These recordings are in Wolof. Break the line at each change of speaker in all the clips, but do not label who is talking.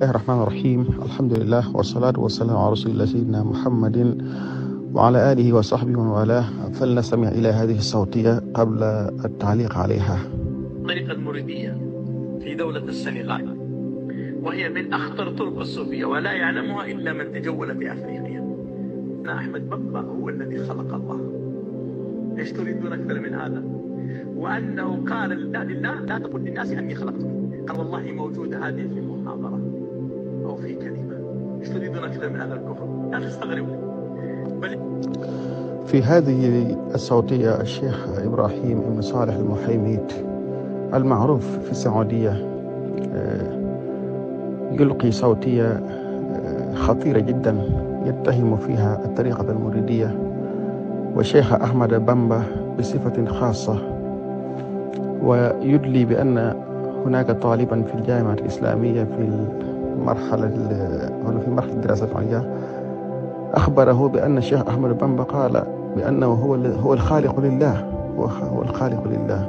الله الرحمن الرحيم. الحمد لله والصلاة والسلام على رسول الله سيدنا محمد وعلى آله وصحبه ومن والاه. فلنستمع إلى هذه الصوتية قبل التعليق عليها.
الطريقة المريدية في دولة السنغال، وهي من أخطر طرق الصوفية ولا يعلمها إلا من تجول في أفريقيا. أن أحمد بامبا هو الذي خلق الله. إيش تريدون أكثر من هذا؟ وأنه قال لله لا تقل للناس أني خلقتكم، قال والله موجودة هذه في محاضرة أو في كلمة. إيش تريدون أكثر من هذا الكفر؟ لا تستغربوا.
في هذه الصوتية الشيخ إبراهيم بن صالح المحيميت المعروف في السعودية يلقي صوتية خطيرة جدا يتهم فيها الطريقة المريدية والشيخ أحمد بامبا بصفة خاصة، ويدلي بأن هناك طالبا في الجامعة الإسلامية في مرحلة الدراسة العليا أخبره بأن الشيخ أحمد بامبا قال بأنه هو الخالق لله، هو الخالق لله،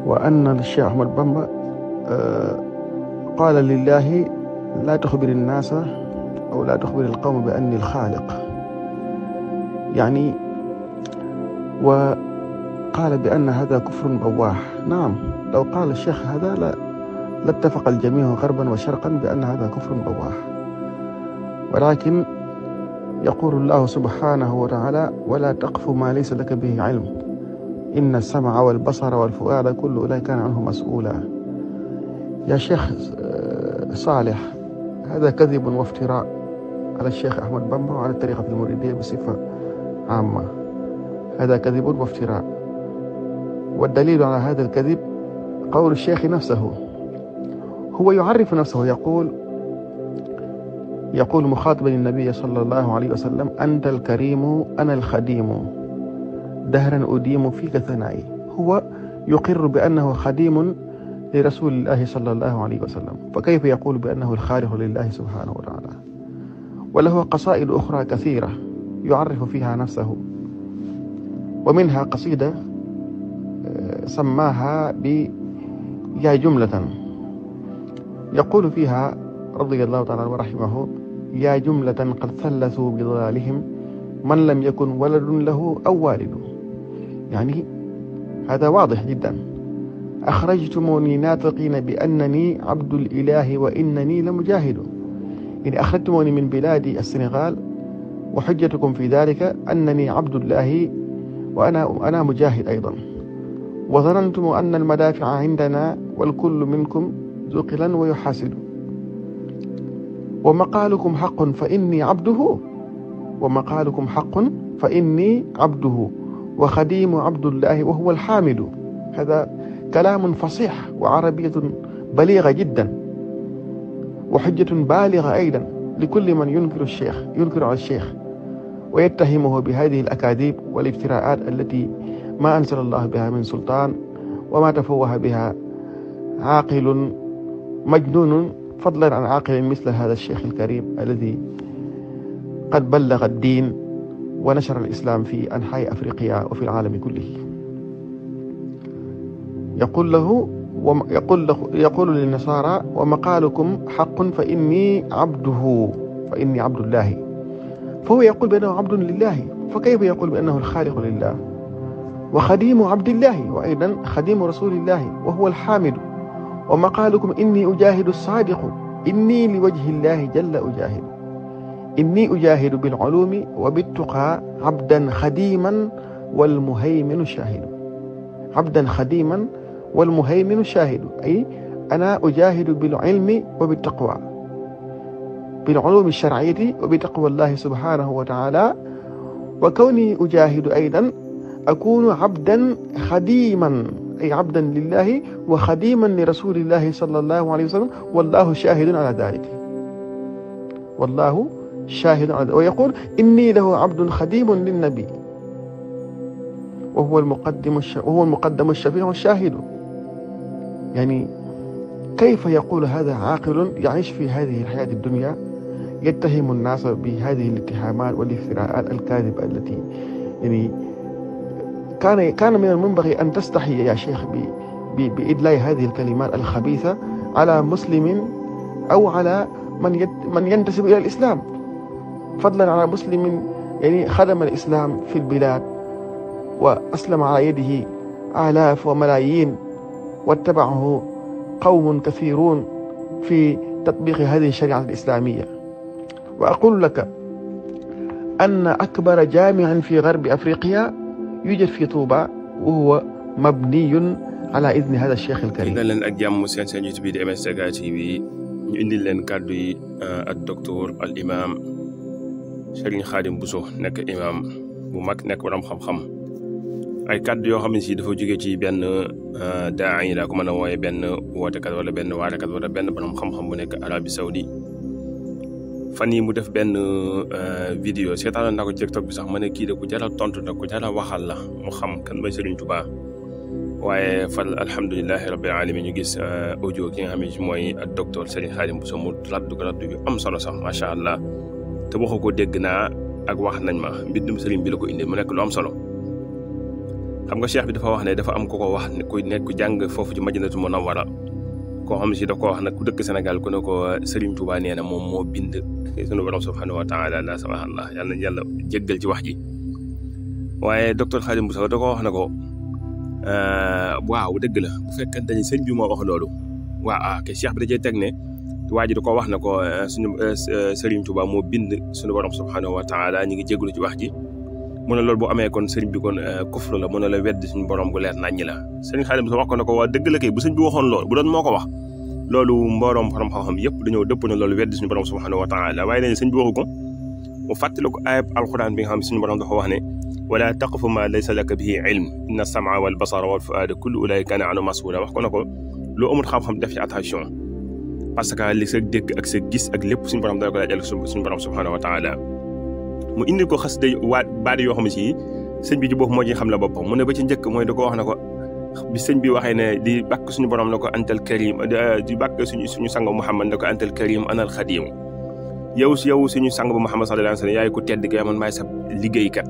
وأن الشيخ أحمد بامبا قال لله لا تخبر الناس أو لا تخبر القوم بأني الخالق، يعني وقال بأن هذا كفر بواح. نعم، لو قال الشيخ هذا لاتفق الجميع غربا وشرقا بأن هذا كفر بواح، ولكن يقول الله سبحانه وتعالى ولا تقف ما ليس لك به علم إن السمع والبصر والفؤاد كل أولئك كان عنه مسؤولا. يا شيخ صالح، هذا كذب وافتراء على الشيخ أحمد بامبا وعلى الطريقة المريدية بصفة عامة. هذا كذب وافتراء، والدليل على هذا الكذب قول الشيخ نفسه. هو يعرف نفسه، يقول مخاطبا النبي صلى الله عليه وسلم أنت الكريم أنا الخديم دهرا أديم فيك ثنائي. هو يقر بأنه خديم لرسول الله صلى الله عليه وسلم، فكيف يقول بأنه الخالق لله سبحانه وتعالى؟ وله قصائد أخرى كثيرة يعرف فيها نفسه، ومنها قصيدة سماها يا جملة، يقول فيها رضي الله تعالى ورحمه يا جملة قد ثلثوا بضلالهم من لم يكن ولد له أو والد. يعني هذا واضح جدا. أخرجتموني ناطقين بأنني عبد الإله وإنني لمجاهد، يعني أخرجتموني من بلاد السنغال وحجتكم في ذلك أنني عبد الله وأنا مجاهد أيضا، وظننتم أن المدافع عندنا والكل منكم ذقلا ويحاسد، ومقالكم حق فإني عبده، ومقالكم حق فإني عبده وخديم عبد الله وهو الحامد. هذا كلام فصيح وعربية بليغة جدا وحجة بالغة أيضا لكل من ينكر على الشيخ ويتهمه بهذه الأكاذيب والافتراءات التي ما أنزل الله بها من سلطان وما تفوه بها عاقل مجنون، فضلا عن عاقل مثل هذا الشيخ الكريم الذي قد بلغ الدين ونشر الإسلام في أنحاء أفريقيا وفي العالم كله. يقول للنصارى ومقالكم حق فإني عبده، فإني عبد الله، فهو يقول بأنه عبد لله، فكيف يقول بأنه الخالق لله وخديم عبد الله وأيضا خديم رسول الله وهو الحامد؟ ومقالكم إني أجاهد الصادق إني لوجه الله جل أجاهد، إني أجاهد بالعلوم وبالتقى عبدا خديما والمهيمن شاهد. عبدا خديما والمهيمن شاهد، أي أنا أجاهد بالعلم وبالتقوى، بالعلوم الشرعية وبتقوى الله سبحانه وتعالى، وكوني أجاهد أيضا أكون عبدا خديما، أي عبدا لله وخديما لرسول الله صلى الله عليه وسلم، والله شاهد على ذلك، والله شاهد على ذلك. ويقول إني له عبد خديم للنبي وهو المقدم الشفيع الشاهد. يعني كيف يقول هذا عاقل يعيش في هذه الحياة الدنيا يتهم الناس بهذه الاتهامات والافتراءات الكاذبة التي يعني كان من المنبغي أن تستحي يا شيخ بإدلاء هذه الكلمات الخبيثة على مسلم أو على من ينتسب إلى الإسلام، فضلا على مسلم يعني خدم الإسلام في البلاد وأسلم على يده آلاف وملايين، واتبعه قوم كثيرون في تطبيق هذه الشريعة الإسلامية. وأقول لك أن أكبر جامع في غرب أفريقيا يوجد في طوبى، وهو مبني على إذن هذا الشيخ الكريم.
dal leen ak jàmm seen YouTube bi di MSTK TV ñu indil leen kàddu yi ak docteur al imam Serigne Khadim Bousso nekk imam bu mag nekk borom xam-xam, ay kàddu yoo xam ne si dafa jóge ci benn daay laa ko mën a wooye benn wootekat wala benn waarekat wala benn borom xam-xam bu nekk Arabie Saoudi. fan yi mu def benn vidéo seetaan naa ko TikTok bi sax ma ne kii de ku jar a tontu nag ku jar a waxal la mu xam kan mooy Serigne Touba. waaye fal alhamdulilahi rabbil alamin ñu gis audio ki nga xam ne mooy ak docteur Serigne Khadim Bousso mu raddu yu am solo sax macha allah te waxu ko dégg naa ak wax nañ ma mbindum Serigne bi la ko indi mu nekk lu am solo. xam nga cheikh bi dafa wax ne dafa am ko wax ne ku nekk jàng foofu ci Madinatu Munawwara koo xam si da ko wax nag ku dëkk Sénégal ku ne ko Serigne Touba nee na moom moo bind sunu borom subhanahu wa taala la subhanallah yàlla na yàlla jéggal ci wax ji. waaye docteur Khadim Bousso da ko wax na ko waaw dëgg la bu fekkente ni sëñ bi moo wax loolu waaw ke cheikh bi da cee teg ne waa ji da ko wax na ko suñu Serigne Touba moo bind suñu borom subhanahu wa taala ñu ngi jégalu ci wax ji. mu ne loolu bu amee kon sëriñ bi kon kufru la mu ne la weddi suñu borom gu leer naññi la. Serigne Khadim Bousso wax ko ne ko waa dëgg la kay bu sëñ bi waxoon loolu bu doon moo ko wax loolu mbooroom borom xam-xam yëpp dañoo dëpp na loolu weddi suñu borom subhanahu wa taala, waaye nee sëñ bi waxu ko. mu fàttali ko ayab alquran bi nga xam ne suñu borom dafa wax ne wala taqfu ma laysa laka bihi ilm inna sam'a wal basara wal fu'ada kullu ulaika kana anhu mas'ula. wax ko na ko loo amul xam-xam def ci attention parce que li sa dégg ak sa gis ak lépp suñu borom dana ko laajal suñu borom subhanahu wa taala. mu indi ko xas day baat yoo xam ne si sëñ bi ci bopp moo ci xam la boppam. mu ne ba ci njëkk mooy da ko wax na ko bi sëñ bi waxee ne di bàkk suñu borom na ko antal karim di bàkk suñu sang Muhammad na ko antal karim anal xadim yow suñu sang bu Muhammad sallallahu alayhi wa sallam yaay ko tedd ga man maay sa liggéeykat.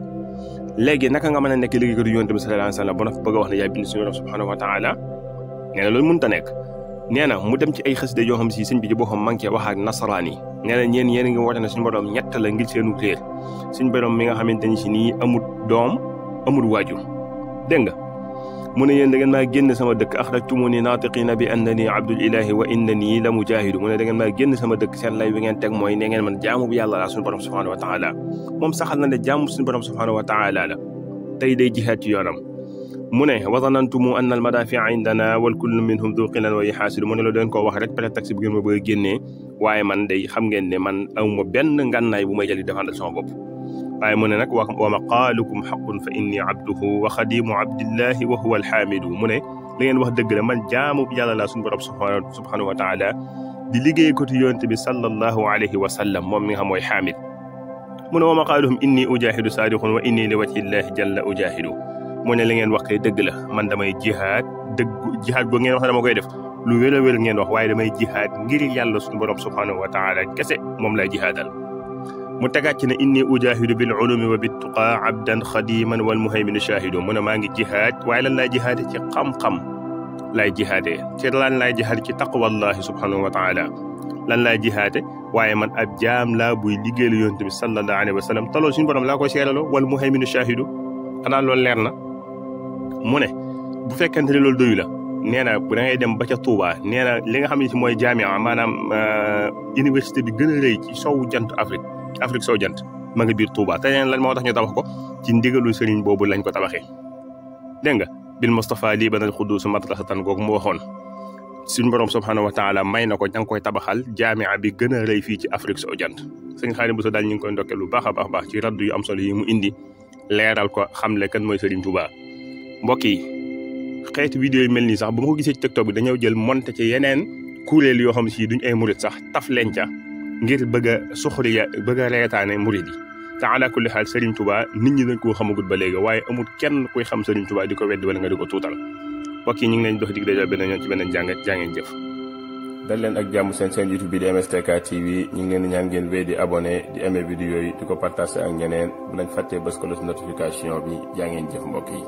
léegi naka nga mën a nekk liggéeykatu yonent bi sallallahu alayhi wa sallam ba nag bëgg a wax ne yaay bind suñu borom subhanahu wa taala. nee na loolu mënut a nekk. nee na mu dem ci ay xasida yoo xam si sëñ bi ci boppam manqué wax ak nasaraan yi. nee na yéen a ngi woote ne suñu borom ñett la ngir seenu réer suñu borom mi nga xamante ni si nii amul doom amul waajur. dégg nga mu ne yéen da ngeen maa génn sama dëkk axrajtumuni naatiqina bi annani abdul ilahi wa innani la mujahidu. mu ne da ngeen maa génn sama dëkk seen lay wi ngeen teg mooy ne ngeen man jaamu bu yàlla la suñu borom subhanahu wa taala. moom saxal na ne jaamu suñu borom subhanahu wa taala la tey day jihaad ci yoonam. mu ne wa zanantumu anna al madafia indana wal kullu minhum du qilan wa yaxaasidu. mu ne la doon koo wax rek prétexte bu ngeen ma bëgg a génnee waaye man day xam ngeen ne man awma benn ngànnaay bu may jëli défendre sama bopp. waaye mu ne nag wa maqaalukum xaqun fa inni abduhu wa xadimu abdillahi wa huwa alxaamidu. mu ne li ngeen wax dëgg la man jaamu yàlla laa suñu borom subhanahu wa taala di liggéey ko ci yonent bi sallallahu alayhi wa sallam moom mi nga xam mooy xaamid. mu ne wa maqaaluhum inni ujahidu saadiqun wa inni li wajhillahi jalla ujahidu. mu ne li ngeen wax kay dëgg la man damay jihaad jihaad boo ngeen wax dama koy def lu wér a wér ngeen wax waaye damay jihaad ngir yàlla suñu borom subhanahu wa taala kese moom lay jihaadal. mu tegaat ci ne inni ujahidu bil ulumi wa bit tuqa abdan xadiman wal muhayminu shahidu. mu ne maa ngi jihaad waaye lan laay jihaade ci xam-xam laay jihaadee ci lan laay jihaade ci taqwallahi subhanahu wa taala lan laay jihaade waaye man ab jaam laa buy liggéeyal yonent bi sallallahu alayhi wa sallam te loolu suñu borom laa koy seeraloo wal muhayminu shahidu. xanaa loolu leer na. mu ne bu fekkente ne loolu doyu la nee na da ngay dem ba ca Touba nee na li nga xam ne si mooy jaamia maanaam université bi gën a rëy ci sowu jant Afrique sowu jant ma ngi biir Touba te neen lan moo tax ñu tabax ko ci ndigalu sëriñ boobu lañ ko tabaxee. dégg nga bil Mustafa lii banal xuddus madrasatan googu mu waxoon suñu borom subhanahu wa taala may na ko ña ngi koy tabaxal jaamia bi gën a rëy fii ci Afrique sowu jant. sëñ Khadim Bousso daal ñu ngi koy ndokkee lu baax a baax ci raddu yu am solo yi mu indi leeral ko xamle kan mooy Serigne Touba. mbokk yi xeetu vidéo yi mel nii sax bu ma ko gisee ci TikTok bi dañoo jël monté ci yeneen kuréel yoo xam si duñ ay murit sax taf leen ca ngir bëgg a suxriya bëgg a reetaane murit yi. te ala kulli xaal Serigne Touba nit ñi dañ koo xamagut ba léegi waaye amul kenn kuy xam Serigne Touba di ko weddi wala nga di ko tuutal. mbokk yi ñu ngi leen dox dig dajo beneen yoon ci beneen jàngat jàngeen jëf. dal leen ak jàmm seen YouTube bi di MSTK TV ñu ngi leen di ñaan ngeen wéy di abonné di aimé vidéo yi di ko partagé ak ñeneen bu lañ fàttee bës ko la notification bi jàngeen jëf mbokk yi.